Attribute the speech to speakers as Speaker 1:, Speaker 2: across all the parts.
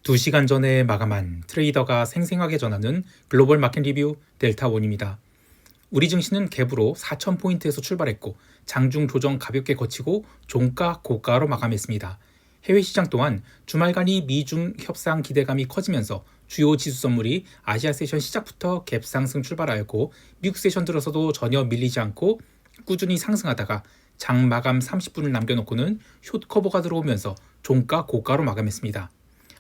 Speaker 1: 2시간 전에 마감한 트레이더가 생생하게 전하는 글로벌 마켓 리뷰 델타원입니다. 우리 증시는 갭으로 4,000포인트에서 출발했고 장중 조정 가볍게 거치고 종가 고가로 마감했습니다. 해외 시장 또한 주말간이 미중 협상 기대감이 커지면서 주요 지수 선물이 아시아 세션 시작부터 갭 상승 출발하였고 미국 세션 들어서도 전혀 밀리지 않고 꾸준히 상승하다가 장 마감 30분을 남겨놓고는 숏 커버가 들어오면서 종가 고가로 마감했습니다.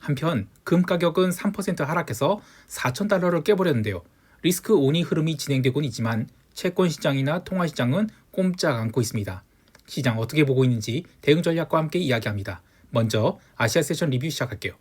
Speaker 1: 한편 금 가격은 3% 하락해서 4,000달러를 깨버렸는데요. 리스크 온이 흐름이 진행되곤 있지만 채권 시장이나 통화 시장은 꼼짝 않고 있습니다. 시장 어떻게 보고 있는지 대응 전략과 함께 이야기합니다. 먼저 아시아 세션 리뷰 시작할게요.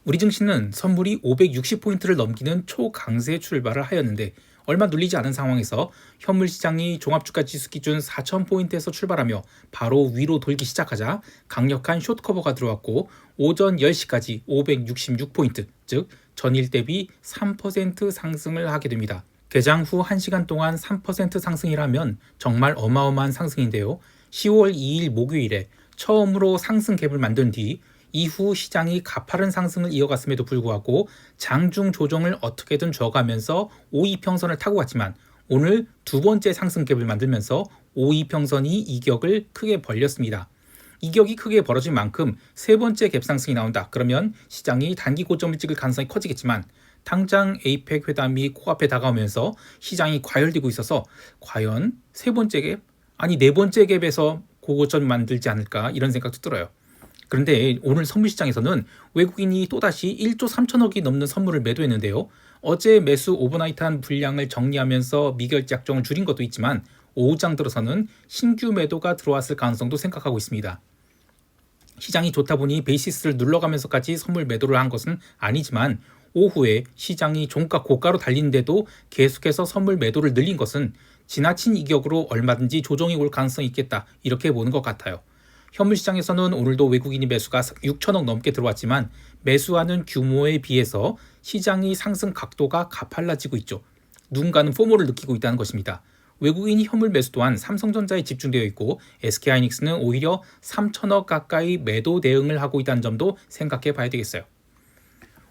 Speaker 1: 우리 증시는 선물이 560포인트를 넘기는 초강세 출발을 하였는데 얼마 눌리지 않은 상황에서 현물 시장이 종합주가 지수 기준 4,000포인트에서 출발하며 바로 위로 돌기 시작하자 강력한 숏 커버가 들어왔고 오전 10시까지 566포인트, 즉 전일 대비 3% 상승을 하게 됩니다. 개장 후 1시간 동안 3% 상승이라면 정말 어마어마한 상승인데요. 10월 2일 목요일에 처음으로 상승 갭을 만든 뒤 이후 시장이 가파른 상승을 이어갔음에도 불구하고 장중 조정을 어떻게든 줘가면서 5이평선을 타고 갔지만 오늘 두 번째 상승 갭을 만들면서 5이평선이 이격을 크게 벌렸습니다. 이격이 크게 벌어진 만큼 세 번째 갭 상승이 나온다. 그러면 시장이 단기 고점을 찍을 가능성이 커지겠지만 당장 에이펙 회담이 코앞에 다가오면서 시장이 과열되고 있어서 과연 세 번째 갭? 아니 네 번째 갭에서 고고점 만들지 않을까 이런 생각도 들어요. 그런데 오늘 선물시장에서는 외국인이 또다시 1조 3천억이 넘는 선물을 매도했는데요. 어제 매수 오버나이트한 분량을 정리하면서 미결제 약정을 줄인 것도 있지만 오후장 들어서는 신규 매도가 들어왔을 가능성도 생각하고 있습니다. 시장이 좋다 보니 베이시스를 눌러가면서까지 선물 매도를 한 것은 아니지만 오후에 시장이 종가 고가로 달리는데도 계속해서 선물 매도를 늘린 것은 지나친 이격으로 얼마든지 조정이 올 가능성이 있겠다 이렇게 보는 것 같아요. 현물 시장에서는 오늘도 외국인이 매수가 6천억 넘게 들어왔지만 매수하는 규모에 비해서 시장이 상승 각도가 가팔라지고 있죠. 누군가는 포모를 느끼고 있다는 것입니다. 외국인이 현물 매수 또한 삼성전자에 집중되어 있고 SK하이닉스는 오히려 3천억 가까이 매도 대응을 하고 있다는 점도 생각해 봐야 되겠어요.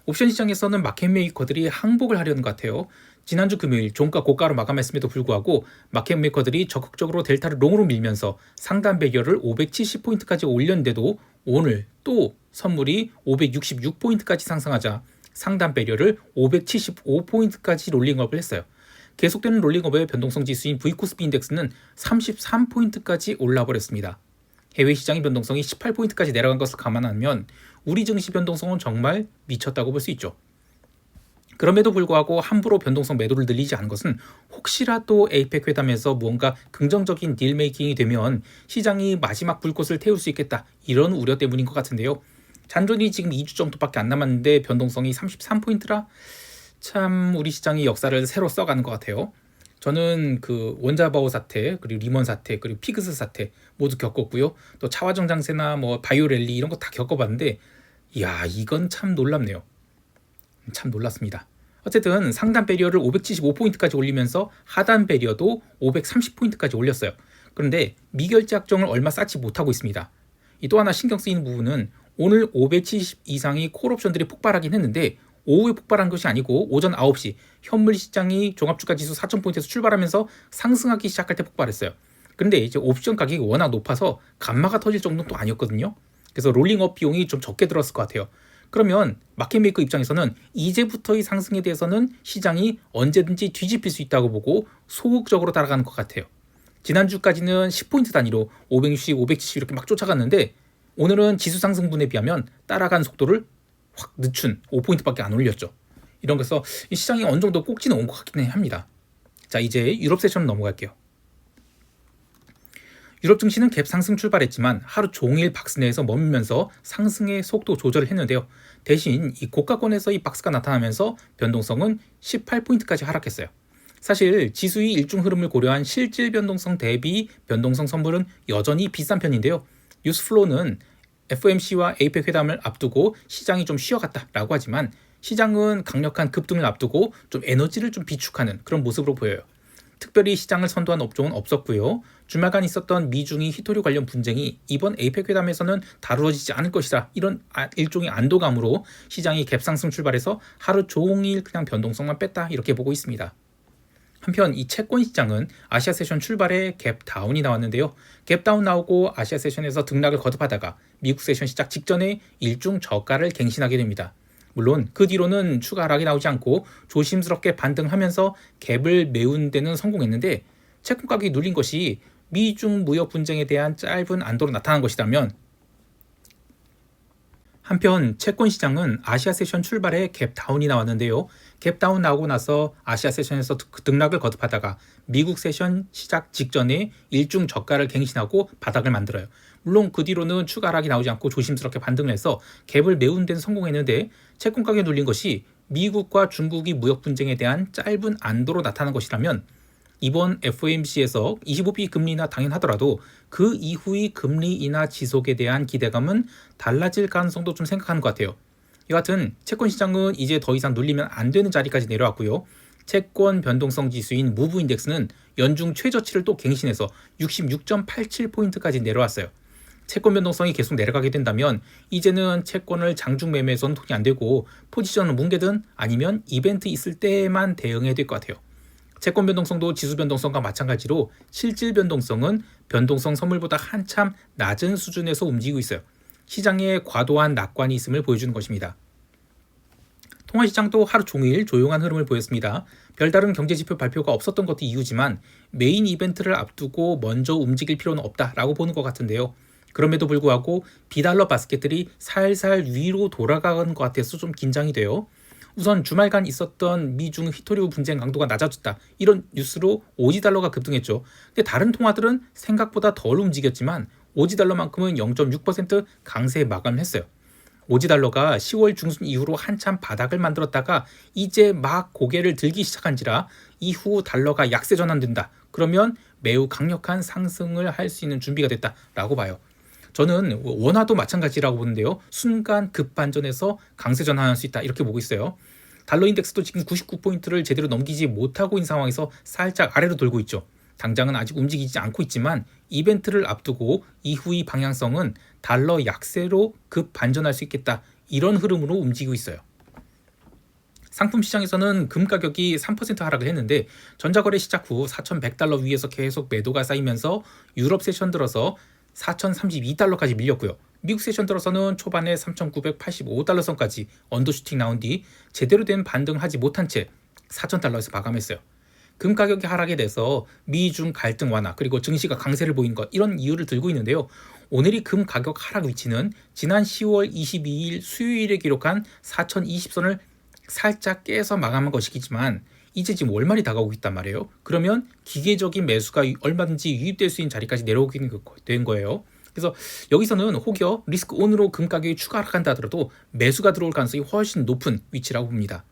Speaker 1: 옵션 시장에서는 마켓 메이커들이 항복을 하려는 것 같아요. 지난주 금요일 종가 고가로 마감했음에도 불구하고 마켓 메이커들이 적극적으로 델타를 롱으로 밀면서 상단 배열을 570포인트까지 올렸는데도 오늘 또 선물이 566포인트까지 상승하자 상단 배열을 575포인트까지 롤링업을 했어요. 계속되는 롤링업의 변동성 지수인 V코스피 인덱스는 33포인트까지 올라버렸습니다. 해외 시장의 변동성이 18포인트까지 내려간 것을 감안하면 우리 증시 변동성은 정말 미쳤다고 볼 수 있죠. 그럼에도 불구하고 함부로 변동성 매도를 늘리지 않은 것은 혹시라도 에이펙 회담에서 무언가 긍정적인 딜 메이킹이 되면 시장이 마지막 불꽃을 태울 수 있겠다 이런 우려 때문인 것 같은데요. 잔존이 지금 2주 정도밖에 안 남았는데 변동성이 33포인트라 참 우리 시장이 역사를 새로 써가는 것 같아요. 저는 그 원자바오 사태, 그리고 리먼 사태, 그리고 피그스 사태 모두 겪었고요. 또 차화정 장세나 뭐 바이오 랠리 이런 거 다 겪어봤는데 이야 이건 참 놀랍네요. 참 놀랐습니다. 어쨌든 상단 배리어를 575포인트까지 올리면서 하단 배리어도 530포인트까지 올렸어요. 그런데 미결제 약정을 얼마 쌓지 못하고 있습니다. 또 하나 신경 쓰이는 부분은 오늘 570 이상의 콜옵션들이 폭발하긴 했는데 오후에 폭발한 것이 아니고 오전 9시 현물 시장이 종합주가지수 4,000포인트에서 출발하면서 상승하기 시작할 때 폭발했어요. 그런데 이제 옵션 가격이 워낙 높아서 감마가 터질 정도는 또 아니었거든요. 그래서 롤링업 비용이 좀 적게 들었을 것 같아요. 그러면 마켓메이커 입장에서는 이제부터의 상승에 대해서는 시장이 언제든지 뒤집힐 수 있다고 보고 소극적으로 따라가는 것 같아요. 지난주까지는 10포인트 단위로 560, 570 이렇게 막 쫓아갔는데 오늘은 지수 상승분에 비하면 따라간 속도를 확 늦춘 5포인트밖에 안 올렸죠. 이런 거서 이 시장이 어느 정도 꼭지는 온 것 같긴 합니다. 자 이제 유럽 세션 넘어갈게요. 유럽 증시는 갭 상승 출발했지만 하루 종일 박스 내에서 머물면서 상승의 속도 조절을 했는데요. 대신 이 고가권에서 이 박스가 나타나면서 변동성은 18포인트까지 하락했어요. 사실 지수의 일중 흐름을 고려한 실질 변동성 대비 변동성 선물은 여전히 비싼 편인데요. 뉴스플로우는 FOMC와 에이펙 회담을 앞두고 시장이 좀 쉬어갔다라고 하지만 시장은 강력한 급등을 앞두고 좀 에너지를 좀 비축하는 그런 모습으로 보여요. 특별히 시장을 선도한 업종은 없었고요. 주말간 있었던 미중이 히토류 관련 분쟁이 이번 에이펙 회담에서는 다루어지지 않을 것이다. 이런 일종의 안도감으로 시장이 갭상승 출발해서 하루 종일 그냥 변동성만 뺐다 이렇게 보고 있습니다. 한편 이 채권 시장은 아시아 세션 출발에 갭 다운이 나왔는데요. 갭 다운 나오고 아시아 세션에서 등락을 거듭하다가 미국 세션 시작 직전에 일중 저가를 갱신하게 됩니다. 물론 그 뒤로는 추가 하락이 나오지 않고 조심스럽게 반등하면서 갭을 메운 데는 성공했는데 채권 가격이 눌린 것이 미중 무역 분쟁에 대한 짧은 안도로 나타난 것이라면 한편 채권 시장은 아시아 세션 출발에 갭 다운이 나왔는데요. 갭 다운 나오고 나서 아시아 세션에서 등락을 거듭하다가 미국 세션 시작 직전에 일중 저가를 갱신하고 바닥을 만들어요. 물론 그 뒤로는 추가 하락이 나오지 않고 조심스럽게 반등을 해서 갭을 메운 데는 성공했는데 채권 가격이 눌린 것이 미국과 중국이 무역 분쟁에 대한 짧은 안도로 나타난 것이라면 이번 FOMC에서 25bp 금리 인하 당연하더라도 그 이후의 금리 인하 지속에 대한 기대감은 달라질 가능성도 좀 생각하는 것 같아요. 여하튼 채권 시장은 이제 더 이상 눌리면 안 되는 자리까지 내려왔고요. 채권 변동성 지수인 무브 인덱스는 연중 최저치를 또 갱신해서 66.87포인트까지 내려왔어요. 채권 변동성이 계속 내려가게 된다면 이제는 채권을 장중 매매해서는 돈이 안 되고 포지션을 뭉개든 아니면 이벤트 있을 때만 대응해야 될 것 같아요. 채권 변동성도 지수 변동성과 마찬가지로 실질 변동성은 변동성 선물보다 한참 낮은 수준에서 움직이고 있어요. 시장에 과도한 낙관이 있음을 보여주는 것입니다. 통화시장도 하루 종일 조용한 흐름을 보였습니다. 별다른 경제지표 발표가 없었던 것도 이유지만 메인 이벤트를 앞두고 먼저 움직일 필요는 없다라고 보는 것 같은데요. 그럼에도 불구하고 비달러 바스켓들이 살살 위로 돌아가는 것 같아서 좀 긴장이 돼요. 우선 주말간 있었던 미중 히토류 분쟁 강도가 낮아졌다. 이런 뉴스로 오지달러가 급등했죠. 근데 다른 통화들은 생각보다 덜 움직였지만 오지달러만큼은 0.6% 강세 마감했어요. 오지달러가 10월 중순 이후로 한참 바닥을 만들었다가 이제 막 고개를 들기 시작한지라 이후 달러가 약세 전환된다. 그러면 매우 강력한 상승을 할 수 있는 준비가 됐다라고 봐요. 저는 원화도 마찬가지라고 보는데요. 순간 급반전해서 강세 전환할 수 있다 이렇게 보고 있어요. 달러 인덱스도 지금 99포인트를 제대로 넘기지 못하고 있는 상황에서 살짝 아래로 돌고 있죠. 당장은 아직 움직이지 않고 있지만 이벤트를 앞두고 이후의 방향성은 달러 약세로 급반전할 수 있겠다. 이런 흐름으로 움직이고 있어요. 상품 시장에서는 금 가격이 3% 하락을 했는데 전자거래 시작 후 4,100달러 위에서 계속 매도가 쌓이면서 유럽 세션 들어서 4,032달러까지 밀렸고요. 미국 세션 들어서는 초반에 3,985달러 선까지 언더슈팅 나온 뒤 제대로 된 반등을 하지 못한 채 4,000달러에서 마감했어요. 금 가격이 하락에 대해서 미중 갈등 완화 그리고 증시가 강세를 보인 것 이런 이유를 들고 있는데요. 오늘이 금 가격 하락 위치는 지난 10월 22일 수요일에 기록한 4,020선을 살짝 깨서 마감한 것이지만 이제 지금 월말이 다가오고 있단 말이에요. 그러면 기계적인 매수가 얼마든지 유입될 수 있는 자리까지 내려오게 된 거예요. 그래서 여기서는 혹여 리스크 온으로 금 가격이 추가 하락한다 하더라도 매수가 들어올 가능성이 훨씬 높은 위치라고 봅니다.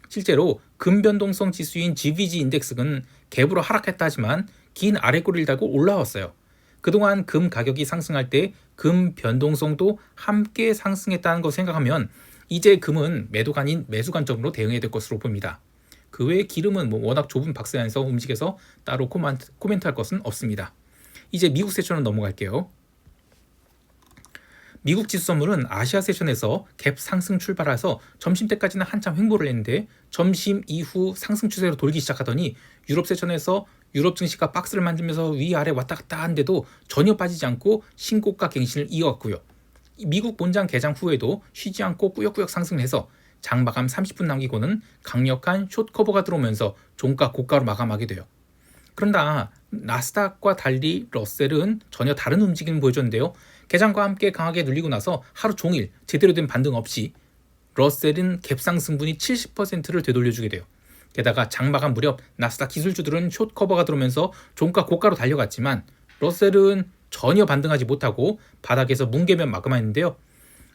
Speaker 1: 실제로 금 변동성 지수인 GVG 인덱스는 갭으로 하락했다 하지만 긴 아래꼬리를 달고 올라왔어요. 그동안 금 가격이 상승할 때 금 변동성도 함께 상승했다는 걸 생각하면 이제 금은 매도가 아닌 매수 관점으로 대응해야 될 것으로 봅니다. 그 외에 기름은 워낙 좁은 박스 안에서 움직여서 따로 코멘트할 것은 없습니다. 이제 미국 세션으로 넘어갈게요. 미국 지수 선물은 아시아 세션에서 갭 상승 출발해서 점심때까지는 한참 횡보를 했는데 점심 이후 상승 추세로 돌기 시작하더니 유럽 세션에서 유럽 증시가 박스를 만들면서 위아래 왔다 갔다 하는데도 전혀 빠지지 않고 신고가 갱신을 이어갔고요. 미국 본장 개장 후에도 쉬지 않고 꾸역꾸역 상승해서 장 마감 30분 남기고는 강력한 숏 커버가 들어오면서 종가 고가로 마감하게 돼요. 그런데 나스닥과 달리 러셀은 전혀 다른 움직임을 보여줬는데요. 개장과 함께 강하게 눌리고 나서 하루 종일 제대로 된 반등 없이 러셀은 갭상승분이 70%를 되돌려주게 돼요. 게다가 장 마감 무렵 나스닥 기술주들은 숏 커버가 들어오면서 종가 고가로 달려갔지만 러셀은 전혀 반등하지 못하고 바닥에서 뭉개면 마감했는데요.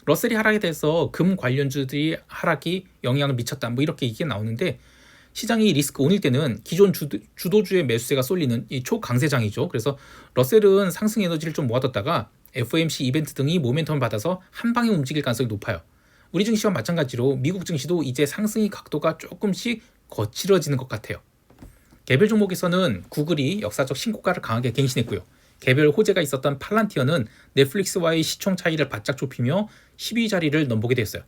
Speaker 1: 러셀이 하락에 대해서 금 관련주들이 하락이 영향을 미쳤다 이렇게 얘기가 나오는데 시장이 리스크 온일 때는 기존 주도주의 매수세가 쏠리는 이 초강세장이죠. 그래서 러셀은 상승 에너지를 좀 모아뒀다가 FOMC 이벤트 등이 모멘텀을 받아서 한 방에 움직일 가능성이 높아요. 우리 증시와 마찬가지로 미국 증시도 이제 상승의 각도가 조금씩 거칠어지는 것 같아요. 개별 종목에서는 구글이 역사적 신고가를 강하게 갱신했고요. 개별 호재가 있었던 팔란티어는 넷플릭스와의 시총 차이를 바짝 좁히며 10위 자리를 넘보게 됐어요.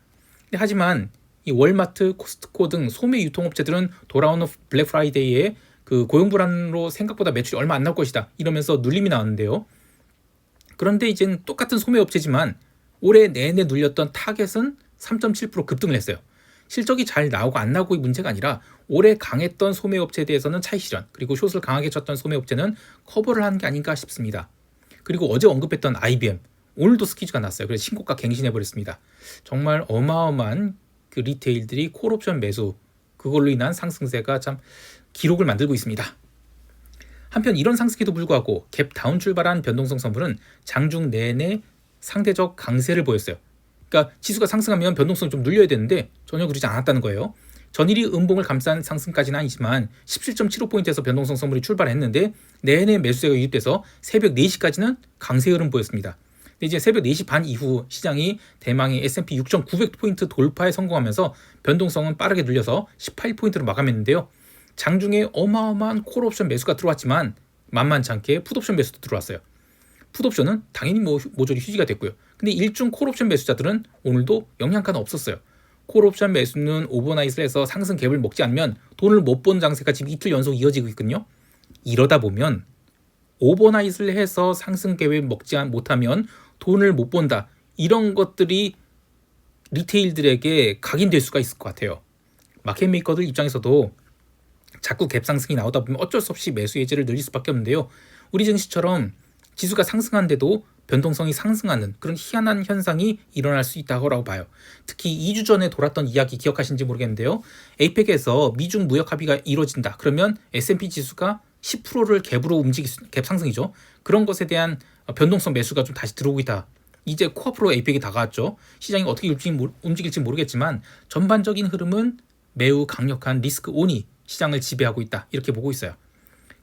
Speaker 1: 하지만 이 월마트, 코스트코 등 소매 유통업체들은 돌아오는 블랙 프라이데이에 그 고용 불안으로 생각보다 매출이 얼마 안 나올 것이다 이러면서 눌림이 나왔는데요. 그런데 이젠 똑같은 소매 업체지만 올해 내내 눌렸던 타겟은 3.7% 급등을 했어요. 실적이 잘 나오고 안 나오고의 문제가 아니라 올해 강했던 소매업체에 대해서는 차익 실현, 그리고 숏을 강하게 쳤던 소매업체는 커버를 한 게 아닌가 싶습니다. 그리고 어제 언급했던 IBM, 오늘도 스퀴즈가 났어요. 그래서 신고가 갱신해버렸습니다. 정말 어마어마한 그 리테일들이 콜옵션 매수, 그걸로 인한 상승세가 참 기록을 만들고 있습니다. 한편 이런 상승에도 불구하고 갭 다운 출발한 변동성 선물은 장중 내내 상대적 강세를 보였어요. 그러니까 지수가 상승하면 변동성이 좀 눌려야 되는데 전혀 그러지 않았다는 거예요. 전일이 음봉을 감싼 상승까지는 아니지만 17.75포인트에서 변동성 선물이 출발했는데 내내 매수세가 유입돼서 새벽 4시까지는 강세 흐름 보였습니다. 근데 이제 새벽 4시 반 이후 시장이 대망의 S&P 6,900포인트 돌파에 성공하면서 변동성은 빠르게 눌려서 18포인트로 마감했는데요. 장중에 어마어마한 콜옵션 매수가 들어왔지만 만만치 않게 풋옵션 매수도 들어왔어요. 풋옵션은 당연히 모조리 휴지가 됐고요. 근데 일중 콜옵션 매수자들은 오늘도 영향가는 없었어요. 콜옵션 매수는 오버나잇을 해서 상승 갭을 먹지 않으면 돈을 못 본 장세가 지금 이틀 연속 이어지고 있거든요. 이러다 보면 오버나잇을 해서 상승 갭을 먹지 못하면 돈을 못 본다. 이런 것들이 리테일들에게 각인될 수가 있을 것 같아요. 마켓 메이커들 입장에서도 자꾸 갭 상승이 나오다 보면 어쩔 수 없이 매수 예제를 늘릴 수밖에 없는데요. 우리 증시처럼 지수가 상승한데도 변동성이 상승하는 그런 희한한 현상이 일어날 수 있다고 봐요. 특히 2주 전에 돌았던 이야기 기억하시는지 모르겠는데요. 에이펙에서 미중 무역 합의가 이루어진다. 그러면 S&P 지수가 10%를 갭 상승이죠. 그런 것에 대한 변동성 매수가 좀 다시 들어오고 있다. 이제 코앞으로 에이펙이 다가왔죠. 시장이 어떻게 움직일지 모르겠지만 전반적인 흐름은 매우 강력한 리스크 온이 시장을 지배하고 있다. 이렇게 보고 있어요.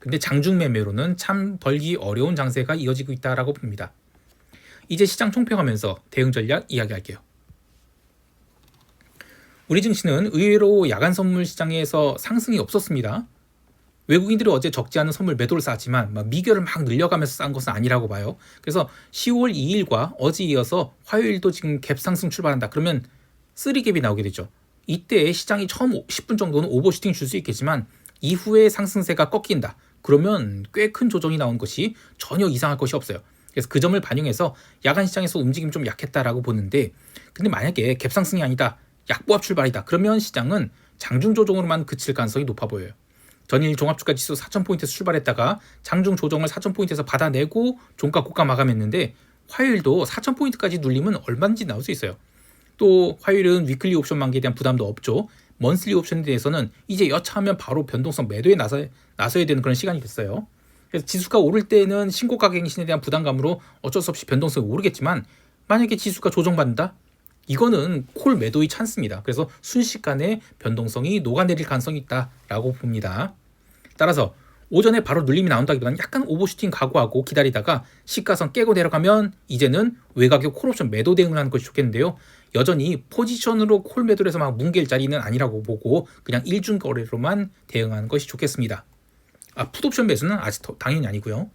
Speaker 1: 근데 장중 매매로는 참 벌기 어려운 장세가 이어지고 있다라고 봅니다. 이제 시장 총평하면서 대응 전략 이야기할게요. 우리 증시는 의외로 야간 선물 시장에서 상승이 없었습니다. 외국인들이 어제 적지 않은 선물 매도를 쌓았지만 미결을 막 늘려가면서 쌓은 것은 아니라고 봐요. 그래서 10월 2일과 어제 이어서 화요일도 지금 갭 상승 출발한다. 그러면 3갭이 나오게 되죠. 이때 시장이 처음 10분 정도는 오버슈팅 줄 수 있겠지만 이후에 상승세가 꺾인다. 그러면 꽤 큰 조정이 나온 것이 전혀 이상할 것이 없어요. 그래서 그 점을 반영해서 야간 시장에서 움직임이 좀 약했다라고 보는데, 근데 만약에 갭 상승이 아니다, 약보합 출발이다, 그러면 시장은 장중 조정으로만 그칠 가능성이 높아 보여요. 전일 종합주가 지수 4,000포인트에서 출발했다가 장중 조정을 4,000포인트에서 받아내고 종가 고가 마감했는데 화요일도 4,000포인트까지 눌리면 얼마든지 나올 수 있어요. 또 화요일은 위클리 옵션 만기에 대한 부담도 없죠. 먼슬리 옵션에 대해서는 이제 여차하면 바로 변동성 매도에 나서야 되는 그런 시간이 됐어요. 그래서 지수가 오를 때는 신고가 갱신에 대한 부담감으로 어쩔 수 없이 변동성이 오르겠지만 만약에 지수가 조정받는다? 이거는 콜 매도의 찬스입니다. 그래서 순식간에 변동성이 녹아내릴 가능성이 있다라고 봅니다. 따라서 오전에 바로 눌림이 나온다기보다는 약간 오버슈팅 각오하고 기다리다가 시가선 깨고 내려가면 이제는 외곽의 콜옵션 매도 대응을 하는 것이 좋겠는데요. 여전히 포지션으로 콜 매도를 해서 막 뭉갤 자리는 아니라고 보고 그냥 일중 거래로만 대응하는 것이 좋겠습니다. 풋옵션 매수는 아직 당연히 아니고요.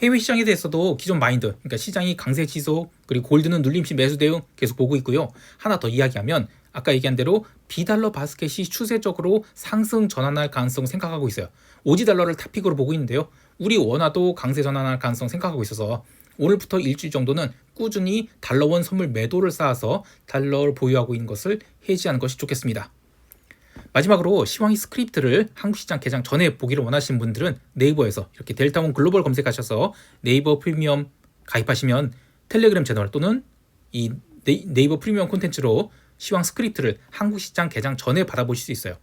Speaker 1: 해외 시장에 대해서도 기존 마인드, 그러니까 시장이 강세 지속, 그리고 골드는 눌림시 매수 대응 계속 보고 있고요. 하나 더 이야기하면 아까 얘기한 대로 비달러 바스켓이 추세적으로 상승 전환할 가능성 생각하고 있어요. 오지 달러를 탑픽으로 보고 있는데요. 우리 원화도 강세 전환할 가능성 생각하고 있어서 오늘부터 일주일 정도는 꾸준히 달러원 선물 매도를 쌓아서 달러를 보유하고 있는 것을 해지하는 것이 좋겠습니다. 마지막으로 시황이 스크립트를 한국시장 개장 전에 보기를 원하시는 분들은 네이버에서 이렇게 델타원 글로벌 검색하셔서 네이버 프리미엄 가입하시면 텔레그램 채널 또는 이 네이버 프리미엄 콘텐츠로 시황 스크립트를 한국시장 개장 전에 받아보실 수 있어요.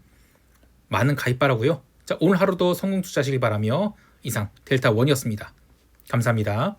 Speaker 1: 많은 가입 바라고요. 자, 오늘 하루도 성공 투자하시길 바라며 이상 델타원이었습니다. 감사합니다.